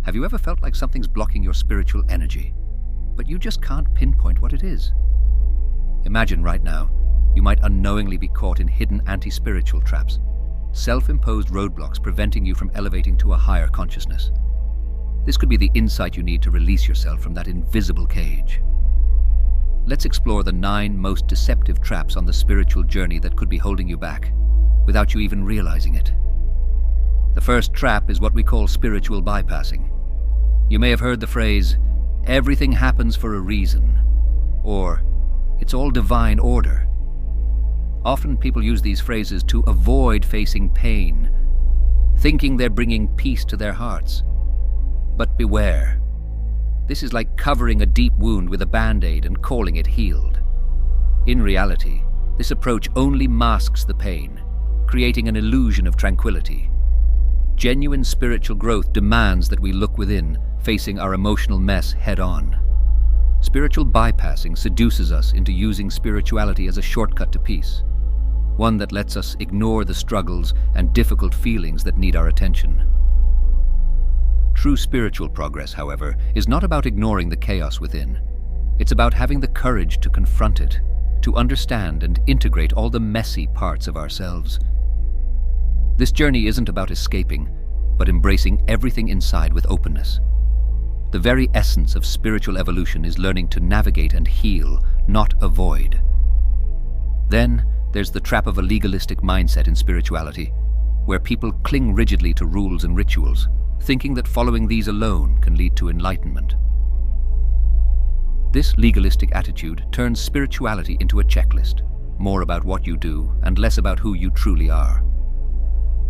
Have you ever felt like something's blocking your spiritual energy, but you just can't pinpoint what it is? Imagine right now, you might unknowingly be caught in hidden anti-spiritual traps, self-imposed roadblocks preventing you from elevating to a higher consciousness. This could be the insight you need to release yourself from that invisible cage. Let's explore the 9 most deceptive traps on the spiritual journey that could be holding you back, without you even realizing it. The first trap is what we call spiritual bypassing. You may have heard the phrase, "Everything happens for a reason," or "It's all divine order." Often people use these phrases to avoid facing pain, thinking they're bringing peace to their hearts. But beware. This is like covering a deep wound with a band-aid and calling it healed. In reality, this approach only masks the pain, creating an illusion of tranquility. Genuine spiritual growth demands that we look within, facing our emotional mess head-on. Spiritual bypassing seduces us into using spirituality as a shortcut to peace, one that lets us ignore the struggles and difficult feelings that need our attention. True spiritual progress, however, is not about ignoring the chaos within. It's about having the courage to confront it, to understand and integrate all the messy parts of ourselves. This journey isn't about escaping, but embracing everything inside with openness. The very essence of spiritual evolution is learning to navigate and heal, not avoid. Then, there's the trap of a legalistic mindset in spirituality, where people cling rigidly to rules and rituals, thinking that following these alone can lead to enlightenment. This legalistic attitude turns spirituality into a checklist, more about what you do and less about who you truly are.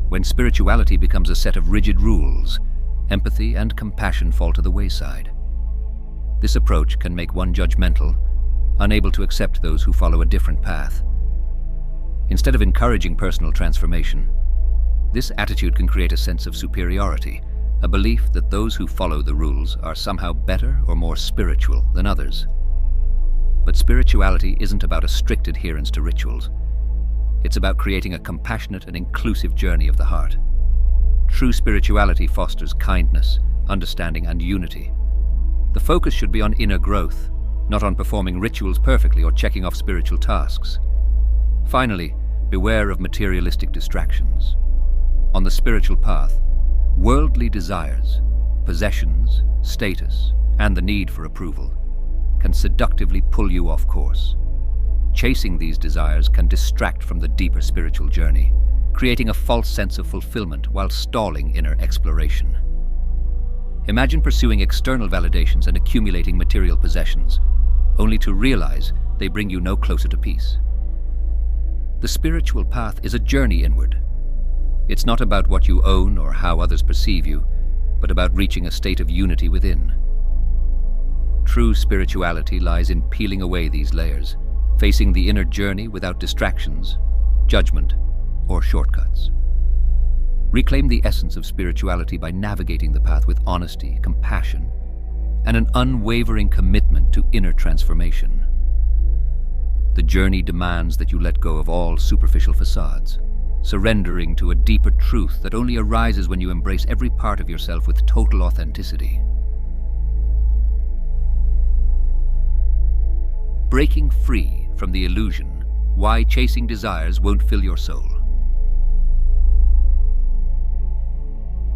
When spirituality becomes a set of rigid rules, empathy and compassion fall to the wayside. This approach can make one judgmental, unable to accept those who follow a different path. Instead of encouraging personal transformation, this attitude can create a sense of superiority, a belief that those who follow the rules are somehow better or more spiritual than others. But spirituality isn't about a strict adherence to rituals. It's about creating a compassionate and inclusive journey of the heart. True spirituality fosters kindness, understanding, and unity. The focus should be on inner growth, not on performing rituals perfectly or checking off spiritual tasks. Finally, beware of materialistic distractions. On the spiritual path, worldly desires, possessions, status, and the need for approval can seductively pull you off course. Chasing these desires can distract from the deeper spiritual journey, creating a false sense of fulfillment while stalling inner exploration. Imagine pursuing external validations and accumulating material possessions, only to realize they bring you no closer to peace. The spiritual path is a journey inward. It's not about what you own or how others perceive you, but about reaching a state of unity within. True spirituality lies in peeling away these layers, facing the inner journey without distractions, judgment, or shortcuts. Reclaim the essence of spirituality by navigating the path with honesty, compassion, and an unwavering commitment to inner transformation. The journey demands that you let go of all superficial facades, surrendering to a deeper truth that only arises when you embrace every part of yourself with total authenticity. Breaking free from the illusion, why chasing desires won't fill your soul.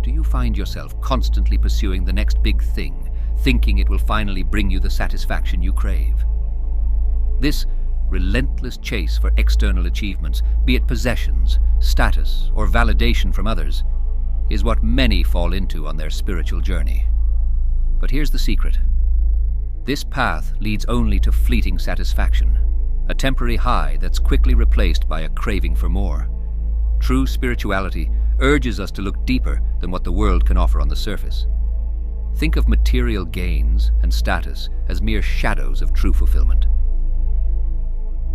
Do you find yourself constantly pursuing the next big thing, thinking it will finally bring you the satisfaction you crave? This relentless chase for external achievements, be it possessions, status, or validation from others, is what many fall into on their spiritual journey. But here's the secret. This path leads only to fleeting satisfaction, a temporary high that's quickly replaced by a craving for more. True spirituality urges us to look deeper than what the world can offer on the surface. Think of material gains and status as mere shadows of true fulfillment.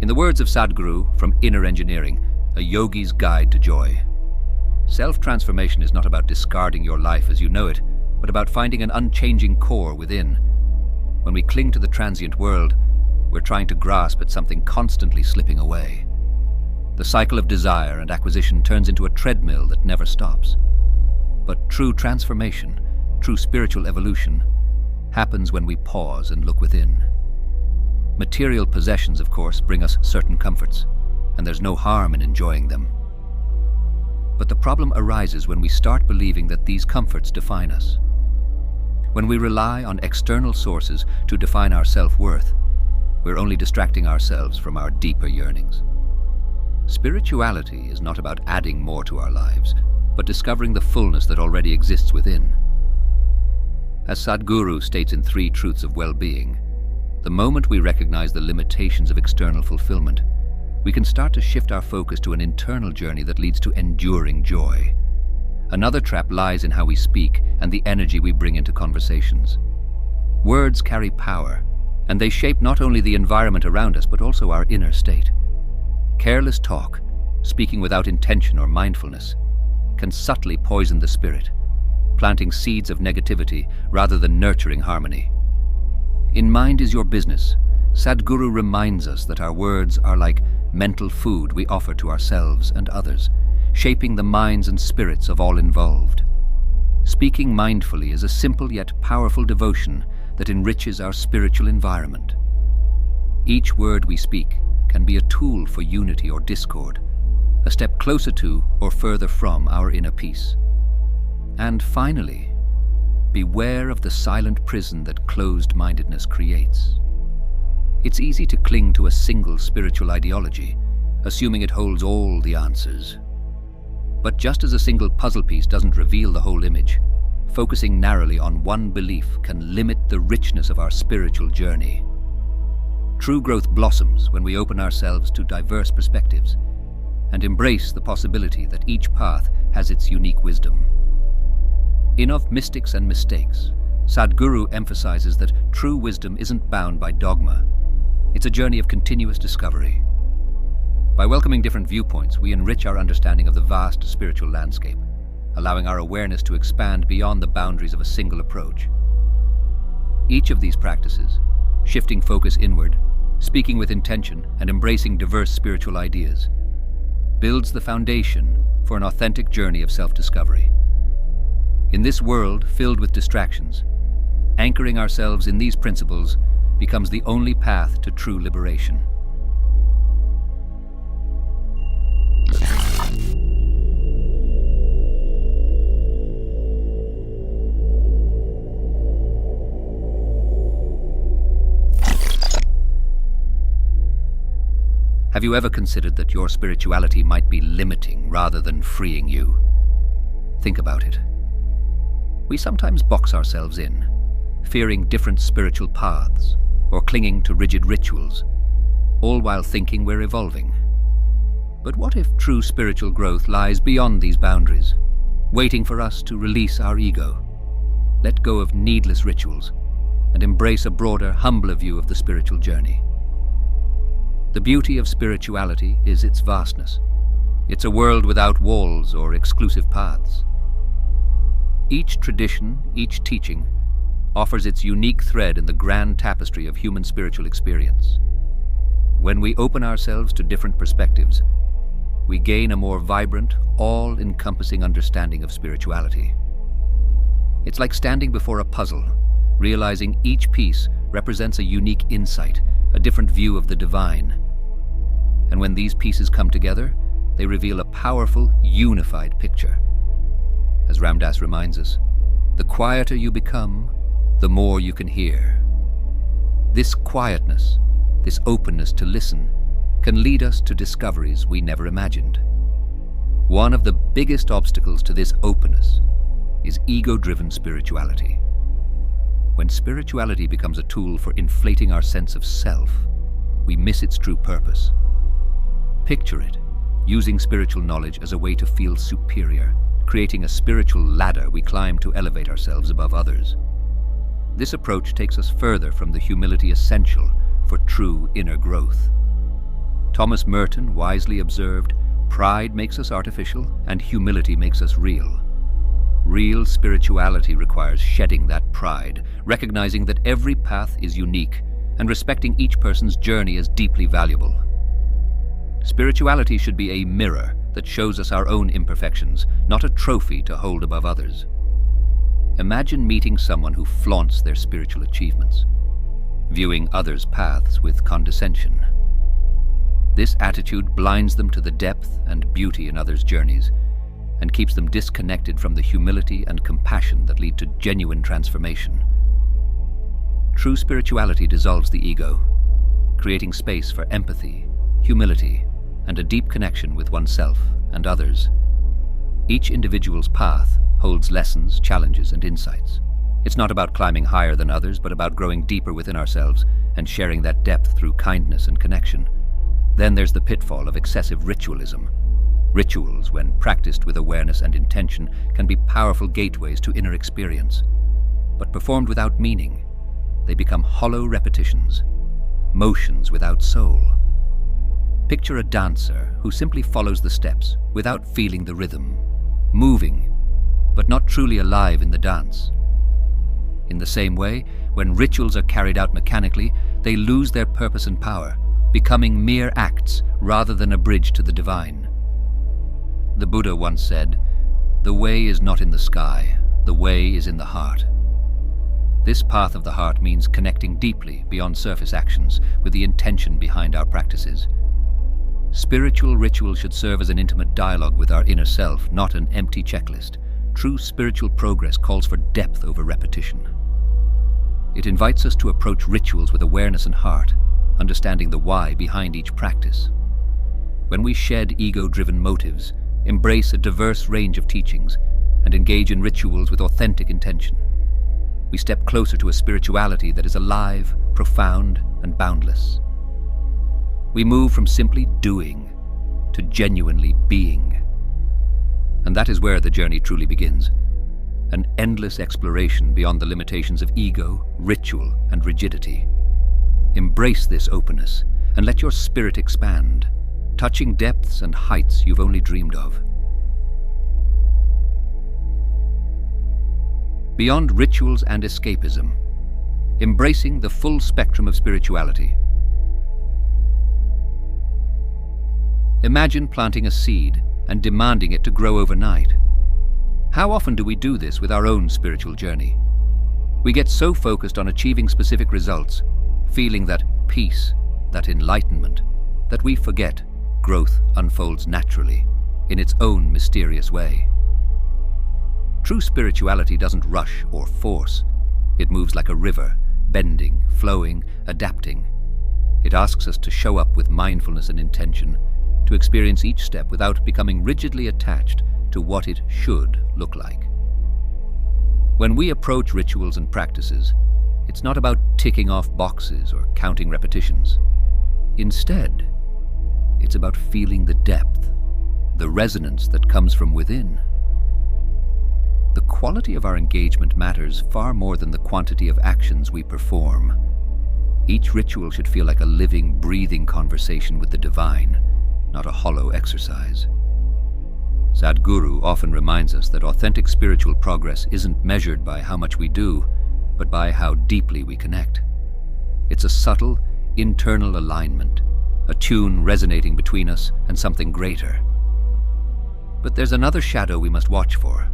In the words of Sadhguru from Inner Engineering, a yogi's guide to joy, self-transformation is not about discarding your life as you know it, but about finding an unchanging core within. When we cling to the transient world, we're trying to grasp at something constantly slipping away. The cycle of desire and acquisition turns into a treadmill that never stops. But true transformation, true spiritual evolution, happens when we pause and look within. Material possessions, of course, bring us certain comforts, and there's no harm in enjoying them. But the problem arises when we start believing that these comforts define us. When we rely on external sources to define our self-worth, we're only distracting ourselves from our deeper yearnings. Spirituality is not about adding more to our lives, but discovering the fullness that already exists within. As Sadhguru states in 3 Truths of Well-Being, the moment we recognize the limitations of external fulfillment, we can start to shift our focus to an internal journey that leads to enduring joy. Another trap lies in how we speak and the energy we bring into conversations. Words carry power, and they shape not only the environment around us, but also our inner state. Careless talk, speaking without intention or mindfulness, can subtly poison the spirit, planting seeds of negativity rather than nurturing harmony. In Mind is Your Business, Sadhguru reminds us that our words are like mental food we offer to ourselves and others, shaping the minds and spirits of all involved. Speaking mindfully is a simple yet powerful devotion that enriches our spiritual environment. Each word we speak can be a tool for unity or discord, a step closer to or further from our inner peace. And finally, beware of the silent prison that closed-mindedness creates. It's easy to cling to a single spiritual ideology, assuming it holds all the answers. But just as a single puzzle piece doesn't reveal the whole image, focusing narrowly on one belief can limit the richness of our spiritual journey. True growth blossoms when we open ourselves to diverse perspectives and embrace the possibility that each path has its unique wisdom. In Of Mystics and Mistakes, Sadhguru emphasizes that true wisdom isn't bound by dogma. It's a journey of continuous discovery. By welcoming different viewpoints, we enrich our understanding of the vast spiritual landscape, allowing our awareness to expand beyond the boundaries of a single approach. Each of these practices, shifting focus inward, speaking with intention, and embracing diverse spiritual ideas, builds the foundation for an authentic journey of self-discovery. In this world filled with distractions, anchoring ourselves in these principles becomes the only path to true liberation. Have you ever considered that your spirituality might be limiting rather than freeing you? Think about it. We sometimes box ourselves in, fearing different spiritual paths or clinging to rigid rituals, all while thinking we're evolving. But what if true spiritual growth lies beyond these boundaries, waiting for us to release our ego, let go of needless rituals, and embrace a broader, humbler view of the spiritual journey? The beauty of spirituality is its vastness. It's a world without walls or exclusive paths. Each tradition, each teaching, offers its unique thread in the grand tapestry of human spiritual experience. When we open ourselves to different perspectives, we gain a more vibrant, all-encompassing understanding of spirituality. It's like standing before a puzzle, realizing each piece represents a unique insight, a different view of the divine. And when these pieces come together, they reveal a powerful, unified picture. As Ram Dass reminds us, the quieter you become, the more you can hear. This quietness, this openness to listen, can lead us to discoveries we never imagined. One of the biggest obstacles to this openness is ego-driven spirituality. When spirituality becomes a tool for inflating our sense of self, we miss its true purpose. Picture it, using spiritual knowledge as a way to feel superior, creating a spiritual ladder we climb to elevate ourselves above others. This approach takes us further from the humility essential for true inner growth. Thomas Merton wisely observed, "Pride makes us artificial, and humility makes us real." Real spirituality requires shedding that pride, recognizing that every path is unique, and respecting each person's journey as deeply valuable. Spirituality should be a mirror that shows us our own imperfections, not a trophy to hold above others. Imagine meeting someone who flaunts their spiritual achievements, viewing others' paths with condescension. This attitude blinds them to the depth and beauty in others' journeys, and keeps them disconnected from the humility and compassion that lead to genuine transformation. True spirituality dissolves the ego, creating space for empathy, humility, and a deep connection with oneself and others. Each individual's path holds lessons, challenges, and insights. It's not about climbing higher than others, but about growing deeper within ourselves and sharing that depth through kindness and connection. Then there's the pitfall of excessive ritualism. Rituals, when practiced with awareness and intention, can be powerful gateways to inner experience. But performed without meaning, they become hollow repetitions, motions without soul. Picture a dancer who simply follows the steps without feeling the rhythm, moving, but not truly alive in the dance. In the same way, when rituals are carried out mechanically, they lose their purpose and power, becoming mere acts rather than a bridge to the divine. The Buddha once said, "The way is not in the sky, the way is in the heart." This path of the heart means connecting deeply beyond surface actions with the intention behind our practices. Spiritual ritual should serve as an intimate dialogue with our inner self, not an empty checklist. True spiritual progress calls for depth over repetition. It invites us to approach rituals with awareness and heart, understanding the why behind each practice. When we shed ego-driven motives, embrace a diverse range of teachings, and engage in rituals with authentic intention, we step closer to a spirituality that is alive, profound, and boundless. We move from simply doing to genuinely being. And that is where the journey truly begins, an endless exploration beyond the limitations of ego, ritual, and rigidity. Embrace this openness and let your spirit expand, touching depths and heights you've only dreamed of. Beyond rituals and escapism, embracing the full spectrum of spirituality. Imagine planting a seed and demanding it to grow overnight. How often do we do this with our own spiritual journey? We get so focused on achieving specific results, feeling that peace, that enlightenment, that we forget growth unfolds naturally, in its own mysterious way. True spirituality doesn't rush or force. It moves like a river, bending, flowing, adapting. It asks us to show up with mindfulness and intention, to experience each step without becoming rigidly attached to what it should look like. When we approach rituals and practices, it's not about ticking off boxes or counting repetitions. Instead, it's about feeling the depth, the resonance that comes from within. The quality of our engagement matters far more than the quantity of actions we perform. Each ritual should feel like a living, breathing conversation with the divine, not a hollow exercise. Sadhguru often reminds us that authentic spiritual progress isn't measured by how much we do, but by how deeply we connect. It's a subtle, internal alignment, a tune resonating between us and something greater. But there's another shadow we must watch for: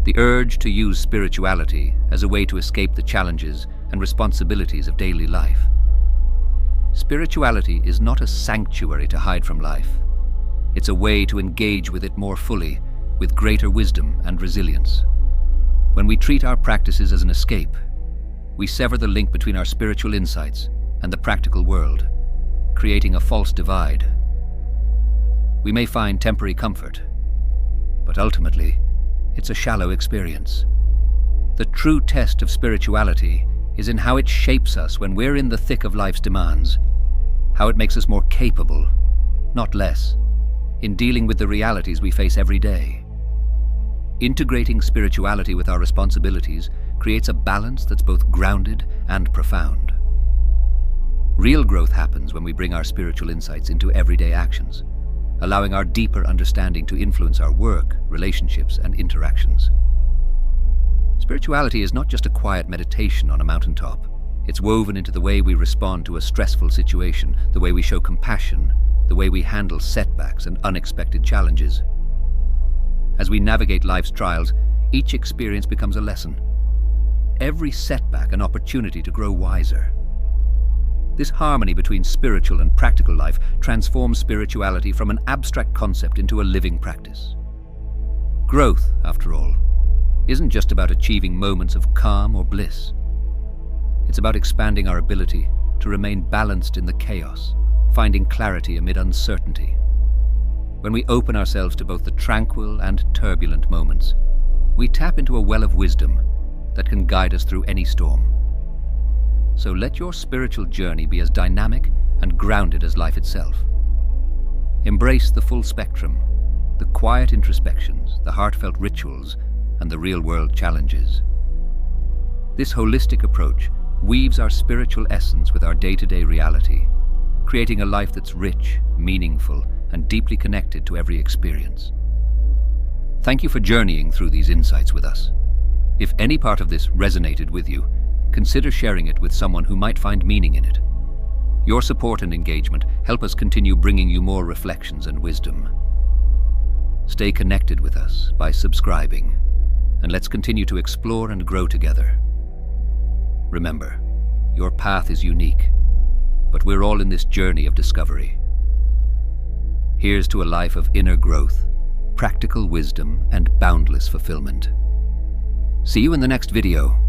the urge to use spirituality as a way to escape the challenges and responsibilities of daily life. Spirituality is not a sanctuary to hide from life. It's a way to engage with it more fully, with greater wisdom and resilience. When we treat our practices as an escape, we sever the link between our spiritual insights and the practical world, creating a false divide. We may find temporary comfort, but ultimately, it's a shallow experience. The true test of spirituality is in how it shapes us when we're in the thick of life's demands, how it makes us more capable, not less, in dealing with the realities we face every day. Integrating spirituality with our responsibilities creates a balance that's both grounded and profound. Real growth happens when we bring our spiritual insights into everyday actions, allowing our deeper understanding to influence our work, relationships, and interactions. Spirituality is not just a quiet meditation on a mountaintop. It's woven into the way we respond to a stressful situation, the way we show compassion, the way we handle setbacks and unexpected challenges. As we navigate life's trials, each experience becomes a lesson. Every setback an opportunity to grow wiser. This harmony between spiritual and practical life transforms spirituality from an abstract concept into a living practice. Growth, after all, isn't just about achieving moments of calm or bliss. It's about expanding our ability to remain balanced in the chaos, finding clarity amid uncertainty. When we open ourselves to both the tranquil and turbulent moments, we tap into a well of wisdom that can guide us through any storm. So let your spiritual journey be as dynamic and grounded as life itself. Embrace the full spectrum, the quiet introspections, the heartfelt rituals, and the real-world challenges. This holistic approach weaves our spiritual essence with our day-to-day reality, creating a life that's rich, meaningful, and deeply connected to every experience. Thank you for journeying through these insights with us. If any part of this resonated with you, consider sharing it with someone who might find meaning in it. Your support and engagement help us continue bringing you more reflections and wisdom. Stay connected with us by subscribing, and let's continue to explore and grow together. Remember, your path is unique, but we're all in this journey of discovery. Here's to a life of inner growth, practical wisdom, and boundless fulfillment. See you in the next video.